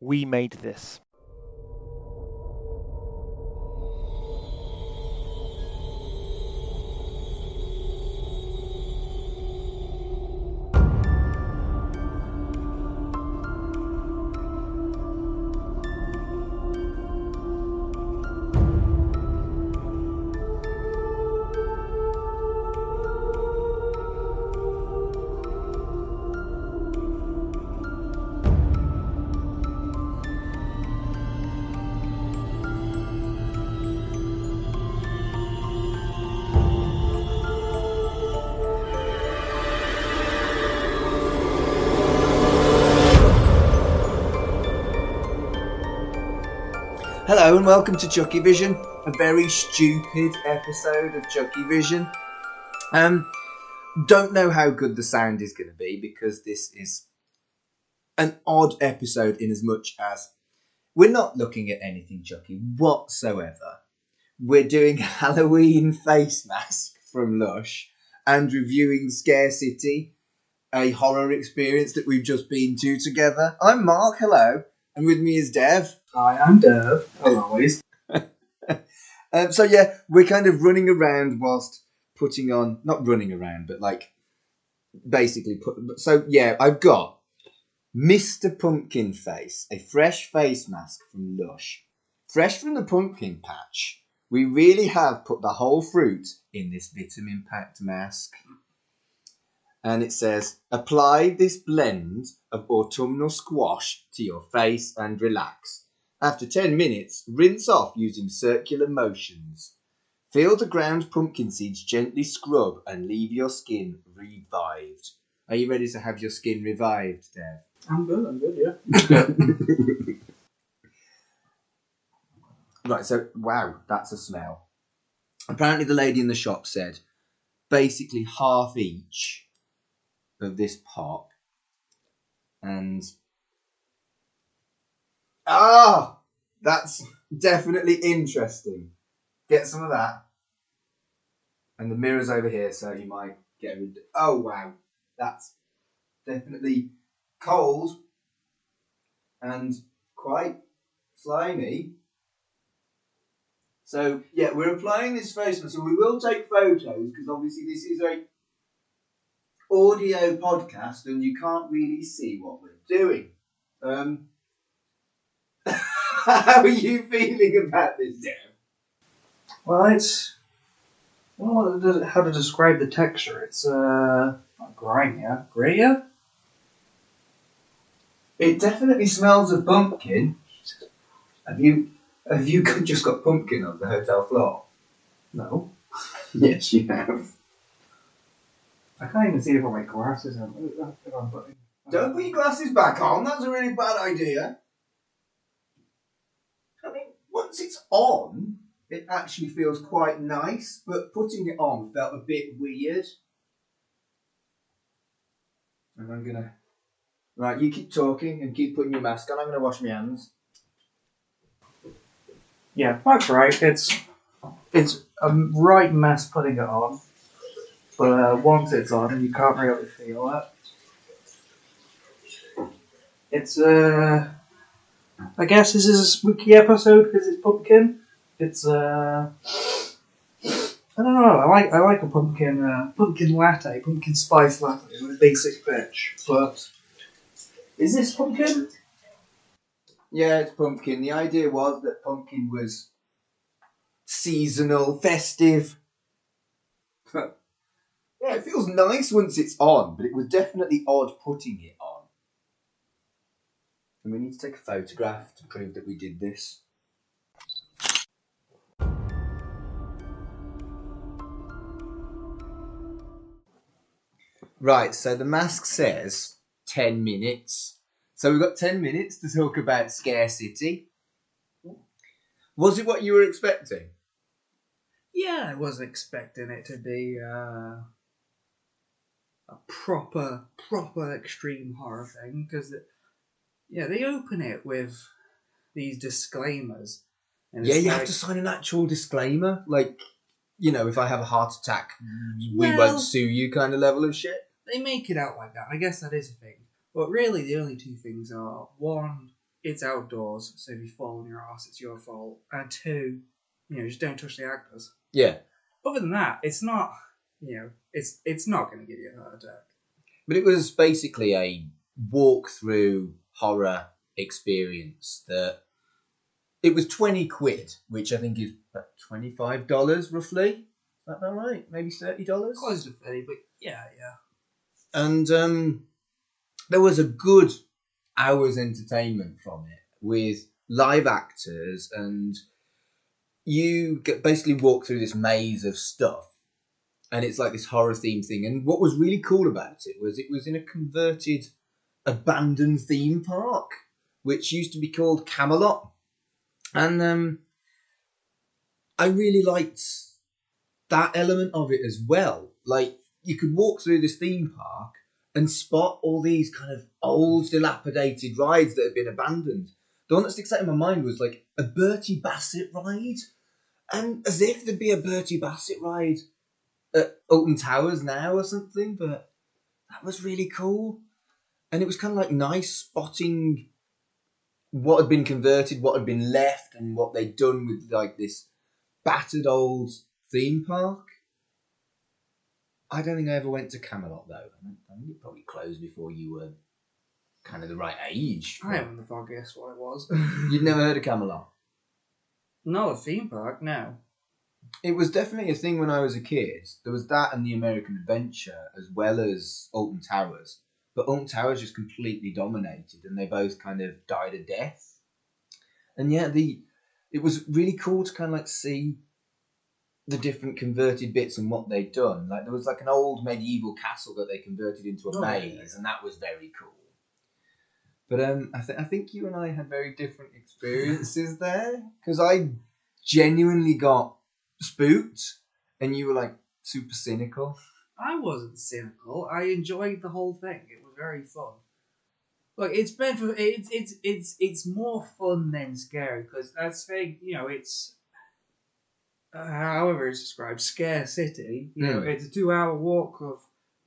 We made this. Hello and welcome to Chucky Vision, a very stupid episode of Chucky Vision. Don't know how good the sound is going to be because this is an odd episode in as much as we're not looking at anything Chucky whatsoever. We're doing Halloween face mask from Lush and reviewing Scare City, a horror experience that we've just been to together. I'm Mark, hello, and with me is Dev. Hi, I'm Dev, as always. So yeah, we're kind of running around whilst putting on, not running around, but like basically so yeah, I've got Mr Pumpkin Face, a fresh face mask from Lush. Fresh from the pumpkin patch. We really have put the whole fruit in this vitamin packed mask. And it says, apply this blend of autumnal squash to your face and relax. After 10 minutes, rinse off using circular motions. Feel the ground pumpkin seeds gently scrub and leave your skin revived. Are you ready to have your skin revived, Dev? I'm good, yeah. Right, so, wow, that's a smell. Apparently the lady in the shop said, basically half each of this pop. And that's definitely interesting. Get some of that. And the mirror's over here, so you might get rid of it. Oh, wow. That's definitely cold and quite slimy. So, yeah, we're applying this face mask. So we will take photos, because obviously this is a audio podcast and you can't really see what we're doing. How are you feeling about this, Dev? Well, how to describe the texture? It's, not grimier. Grittier? It definitely smells of pumpkin. Have you just got pumpkin on the hotel floor? No. Yes, you have. I can't even see it from my glasses. Don't put your glasses back on. That's a really bad idea. I mean, once it's on, it actually feels quite nice, but putting it on felt a bit weird. And I'm gonna... Right, you keep talking and keep putting your mask on. I'm gonna wash my hands. Yeah, that's right. It's a right mess putting it on. But once it's on, you can't really feel it. It's, I guess this is a spooky episode because it's pumpkin. It's, I don't know, I like a pumpkin latte, pumpkin spice latte with a basic bitch. But, is this pumpkin? Yeah, it's pumpkin. The idea was that pumpkin was seasonal, festive. Yeah, it feels nice once it's on, but it was definitely odd putting it on. And we need to take a photograph to prove that we did this. Right, so the mask says 10 minutes. So we've got 10 minutes to talk about Scare City. Was it what you were expecting? Yeah, I wasn't expecting it to be a proper extreme horror thing, because they open it with these disclaimers. And Yeah, it's you like, have to sign an actual disclaimer. Like, you know, if I have a heart attack, we won't sue you kind of level of shit. They make it out like that. I guess that is a thing. But really, the only two things are, one, it's outdoors, so if you fall on your ass, it's your fault. And two, just don't touch the actors. Yeah. Other than that, it's not, it's not going to give you a heart attack. But it was basically a walk-through horror experience that... It was 20 quid, which I think is about $25 roughly. Is that about right? Maybe $30? Close to 30, but yeah. And there was a good hour's entertainment from it with live actors, and you basically walk through this maze of stuff, and it's like this horror theme thing. And what was really cool about it was in a converted abandoned theme park, which used to be called Camelot. And I really liked that element of it as well. Like, you could walk through this theme park and spot all these kind of old, dilapidated rides that had been abandoned. The one that sticks out in my mind was like a Bertie Bassett ride. And as if there'd be a Bertie Bassett ride at Alton Towers now or something, but that was really cool. And it was kind of like nice spotting what had been converted, what had been left, and what they'd done with like this battered old theme park. I don't think I ever went to Camelot though. I think it probably closed before you were kind of the right age. I haven't the foggiest what it was. You'd never heard of Camelot? No, a theme park, no. It was definitely a thing when I was a kid. There was that and the American Adventure, as well as Alton Towers. But Alton Towers just completely dominated, and they both kind of died a death. And yeah, it was really cool to kind of like see the different converted bits and what they'd done. Like, there was like an old medieval castle that they converted into a maze, and that was very cool. But I think you and I had very different experiences there, because I genuinely got spooked, and you were like super cynical. I wasn't cynical. I enjoyed the whole thing. It was very fun. Like, it's more fun than scary, because that's thing, it's however it's described, Scare City. It's a 2-hour walk of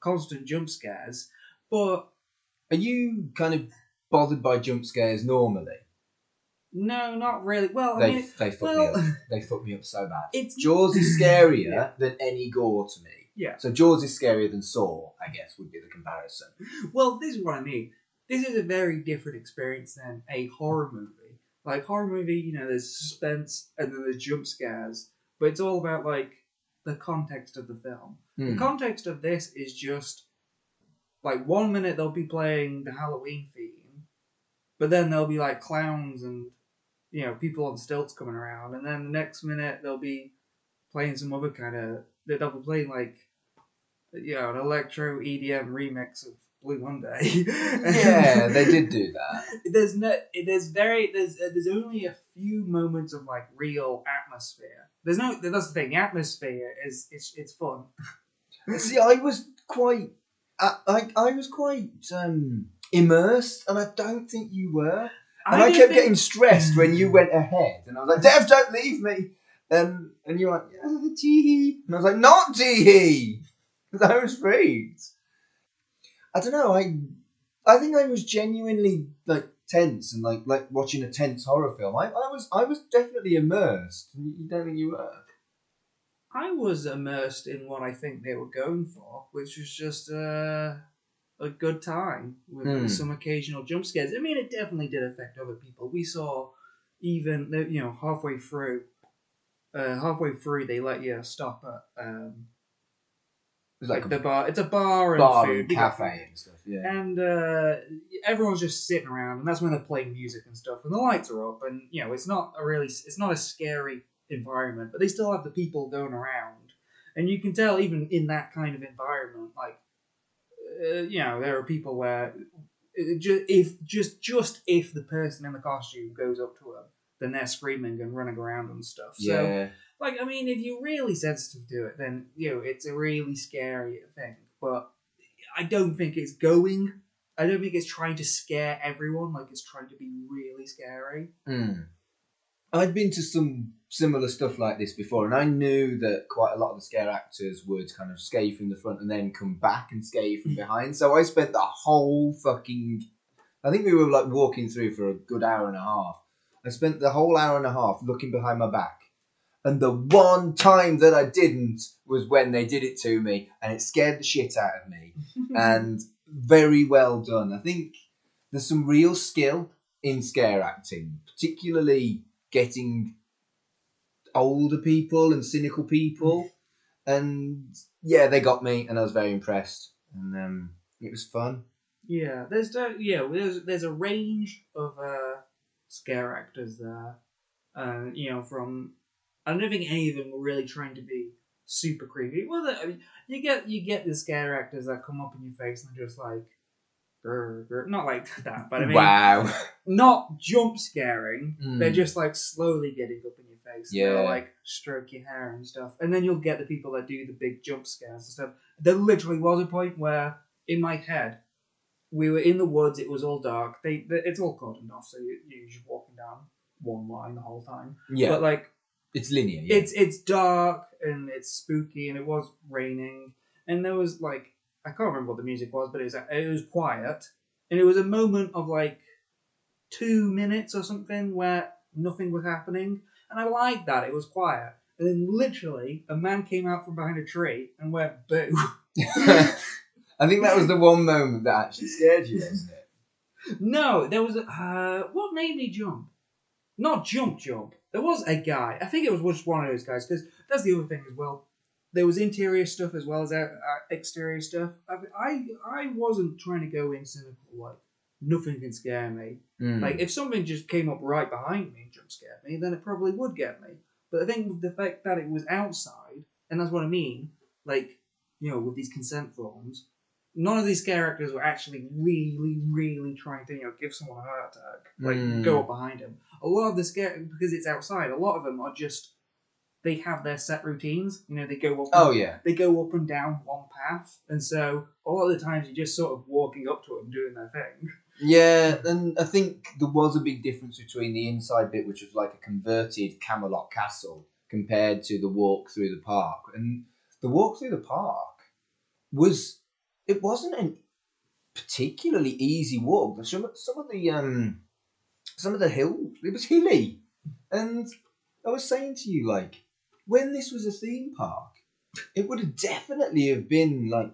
constant jump scares. But are you kind of bothered by jump scares normally? No, not really. Well, they fuck me up. They fuck me up so bad. It's Jaws is scarier than any gore to me. Yeah. So Jaws is scarier than Saw, I guess, would be the comparison. Well, this is what I mean. This is a very different experience than a horror movie. Like, horror movie, there's suspense and then there's jump scares, but it's all about, like, the context of the film. The context of this is just, like, 1 minute they'll be playing the Halloween theme, but then there'll be, like, clowns and, people on stilts coming around, and then the next minute they'll be playing some other kind of... They'll be playing, like, an electro EDM remix of Blue Monday. Yeah, they did do that. There's only a few moments of like real atmosphere. That's the thing. The atmosphere it's fun. See, I was quite immersed, and I don't think you were. And I kept getting stressed when you went ahead, and I was like, "Dev, don't leave me." And you're like, "Yeah, tee-hee." And I was like, "Not tee-hee." Because I was freaked. I don't know. I think I was genuinely like tense and like watching a tense horror film. I was definitely immersed. You don't think you were? I was immersed in what I think they were going for, which was just a good time with some occasional jump scares. I mean, it definitely did affect other people. We saw even halfway through they let you stop at. It's like the bar. It's a bar and cafe and stuff. Yeah. And everyone's just sitting around, and that's when they're playing music and stuff, and the lights are up, and it's not a scary environment, but they still have the people going around, and you can tell even in that kind of environment, like there are people where if the person in the costume goes up to them, then they're screaming and running around and stuff. Yeah. So, like, I mean, if you're really sensitive to it, then, it's a really scary thing. But I don't think it's trying to scare everyone, like it's trying to be really scary. I'd been to some similar stuff like this before, and I knew that quite a lot of the scare actors would kind of scare from the front and then come back and scare from behind. So I spent the whole fucking I think we were like walking through for a good hour and a half. I spent the whole hour and a half looking behind my back. And the one time that I didn't was when they did it to me, and it scared the shit out of me. And very well done. I think there's some real skill in scare acting, particularly getting older people and cynical people. And yeah, they got me, and I was very impressed. And it was fun. Yeah, there's a range of scare actors there. From I don't think any of them were really trying to be super creepy. Well, I mean, you get the scare actors that come up in your face and are just like, grr, grr. Not like that, but I mean, Wow. not jump scaring. Mm. They're just like slowly getting up in your face. Yeah. They'll like stroke your hair and stuff, and then you'll get the people that do the big jump scares and stuff. There literally was a point where in my head, we were in the woods. It was all dark. It's all cordoned off, so you're just walking down one line the whole time. Yeah. But like, it's linear. Yeah. It's dark and it's spooky, and it was raining, and there was like, I can't remember what the music was, but it was quiet, and it was a moment of like 2 minutes or something where nothing was happening, and I liked that it was quiet, and then literally a man came out from behind a tree and went boo. I think that was the one moment that actually scared you, wasn't it? No, there was what made me jump? Not jump. There was a guy. I think it was just one of those guys, because that's the other thing as well. There was interior stuff as well as exterior stuff. I wasn't trying to go in cynical, like, nothing can scare me. Like, if something just came up right behind me and jump scared me, then it probably would get me. But I think with the fact that it was outside, and that's what I mean, like, with these consent forms, none of these scare actors were actually really, really trying to, give someone a heart attack. Like, go up behind him. A lot of the scare, because it's outside, a lot of them are just, they have their set routines. They go up. They go up and down one path, and so a lot of the times you're just sort of walking up to them doing their thing. Yeah, and I think there was a big difference between the inside bit, which was like a converted Camelot castle, compared to the walk through the park. And the walk through the park wasn't a particularly easy walk. Some of the hills, it was hilly, and I was saying to you, like, when this was a theme park, it would have definitely have been like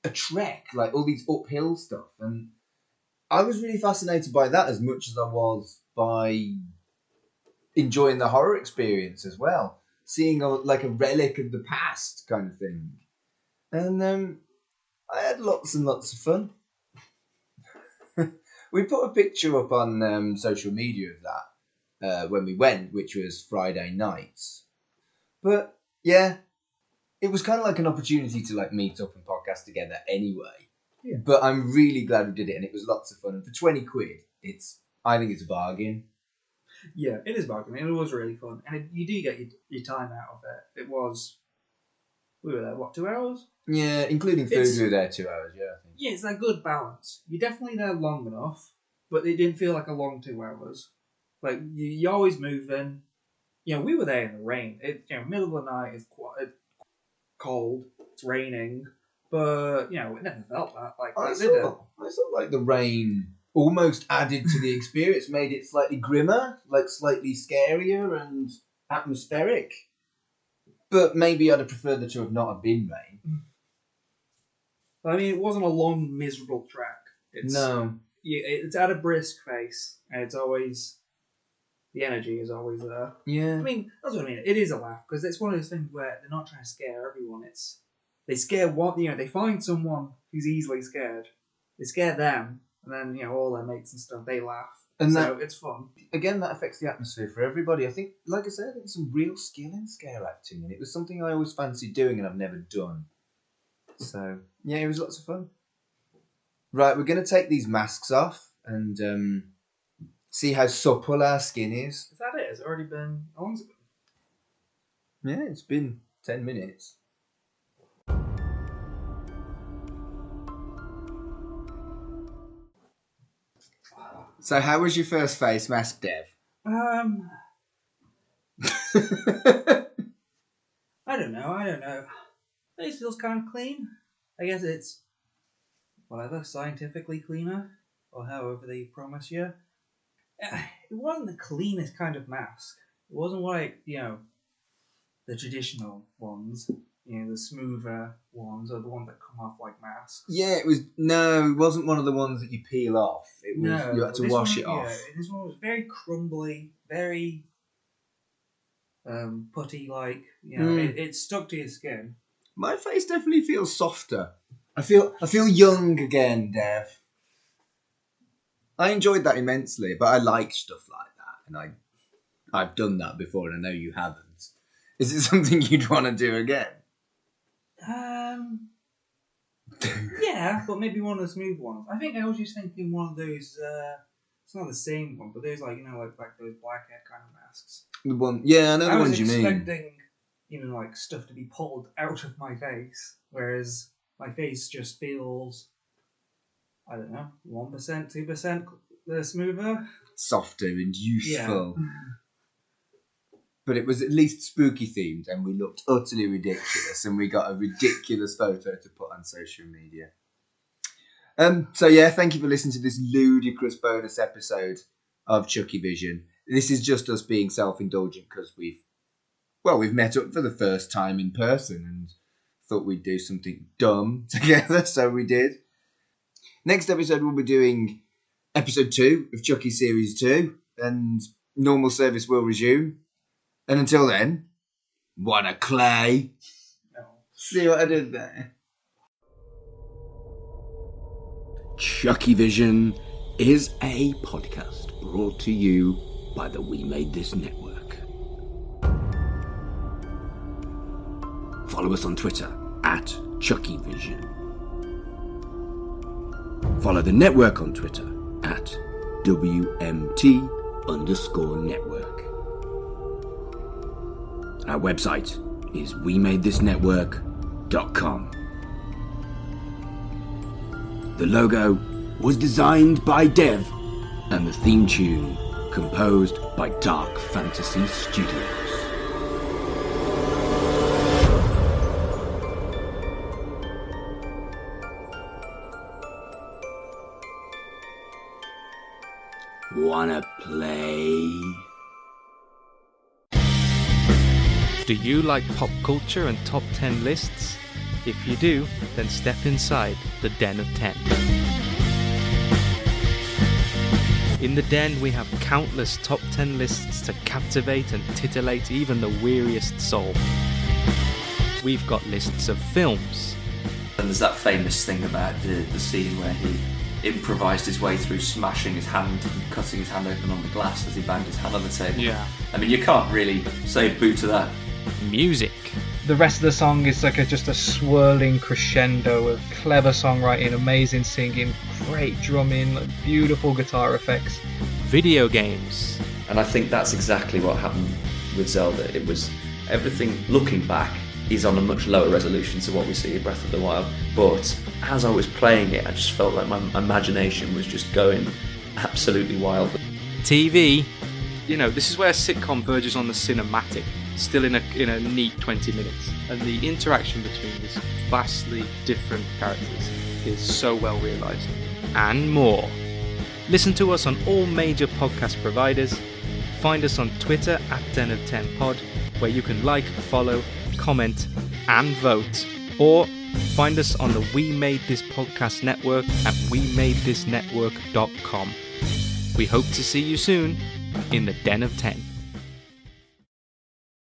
a trek, like all these uphill stuff, and I was really fascinated by that as much as I was by enjoying the horror experience as well, seeing like a relic of the past kind of thing, and I had lots and lots of fun. We put a picture up on social media of that when we went, which was Friday nights. But yeah, it was kind of like an opportunity to like meet up and podcast together anyway. Yeah. But I'm really glad we did it, and it was lots of fun. And for 20 quid, I think it's a bargain. Yeah, it is a bargain. It was really fun, and you do get your time out of it. We were there, what, 2 hours? Yeah, including food, we were there 2 hours, yeah, I think. Yeah, it's that good balance. You're definitely there long enough, but it didn't feel like a long 2 hours. Like, you're always moving. We were there in the rain. Middle of the night, it's quite cold, it's raining, but, it never felt that. Like, I thought like the rain almost added to the experience, made it slightly grimmer, like slightly scarier and atmospheric. But maybe I'd have preferred there to have not have been rain. I mean, it wasn't a long, miserable trek. No. It's at a brisk pace, and it's always, the energy is always there. Yeah. I mean, that's what I mean. It is a laugh, because it's one of those things where they're not trying to scare everyone. They scare one, they find someone who's easily scared. They scare them, and then, all their mates and stuff, they laugh. And so it's fun. Again, that affects the atmosphere for everybody. I think, like I said, I think there's some real skill in scare acting, and it was something I always fancied doing and I've never done. So, yeah, it was lots of fun. Right, we're going to take these masks off and see how supple our skin is. Is that it? Has it already been... How long has it been? Yeah, it's been 10 minutes. So how was your first face mask, Dev? I don't know. It feels kind of clean. I guess it's, whatever, scientifically cleaner. or however they promise you. It wasn't the cleanest kind of mask. It wasn't like, the traditional ones, the smoother ones, or the ones that come off like masks. Yeah, it wasn't one of the ones that you peel off. It was, you had to wash it off. Yeah, this one was very crumbly, very putty-like. It stuck to your skin. My face definitely feels softer. I feel young again, Dev. I enjoyed that immensely, but I like stuff like that, and I've done that before, and I know you haven't. Is it something you'd want to do again? Yeah, but maybe one of the smooth ones. I think I was just thinking one of those. It's not the same one, but there's like those blackhead kind of masks. The one, yeah, I know the ones you mean. I was expecting, like stuff to be pulled out of my face, whereas my face just feels, I don't know, 1%, 2% smoother, softer and youthful. Yeah. But it was at least spooky themed, and we looked utterly ridiculous, and we got a ridiculous photo to put on social media. So yeah, thank you for listening to this ludicrous bonus episode of Chucky Vision. This is just us being self-indulgent because we've met up for the first time in person and thought we'd do something dumb together, so we did. Next episode, we'll be doing episode 2 of Chucky Series 2, and normal service will resume. And until then, wanna clay? No. See what I did there? Chucky Vision is a podcast brought to you by the We Made This Network. Follow us on Twitter at CHUCKYVISION. Follow the network on Twitter at WMT_network. Our website is WeMadeThisNetwork.com. The logo was designed by Dev, and the theme tune composed by Dark Fantasy Studios. Wanna play? Do you like pop culture and top 10 lists? If you do, then step inside the Den of 10. In the Den, we have countless top 10 lists to captivate and titillate even the weariest soul. We've got lists of films. And there's that famous thing about the scene where he improvised his way through smashing his hand and cutting his hand open on the glass as he banged his hand on the table. Yeah. I mean, you can't really say boo to that. Music. The rest of the song is like just a swirling crescendo of clever songwriting, amazing singing, great drumming, like beautiful guitar effects. Video games. And I think that's exactly what happened with Zelda. It was everything, looking back, is on a much lower resolution to what we see in Breath of the Wild. But as I was playing it, I just felt like my imagination was just going absolutely wild. TV. This is where a sitcom verges on the cinematic, still in a neat 20 minutes. And the interaction between these vastly different characters is so well realised. And more. Listen to us on all major podcast providers. Find us on Twitter at Den of 10Pod, where you can like, follow, comment, and vote. Or find us on the We Made This Podcast Network at WeMadeThisNetwork.com. We hope to see you soon in the Den of 10.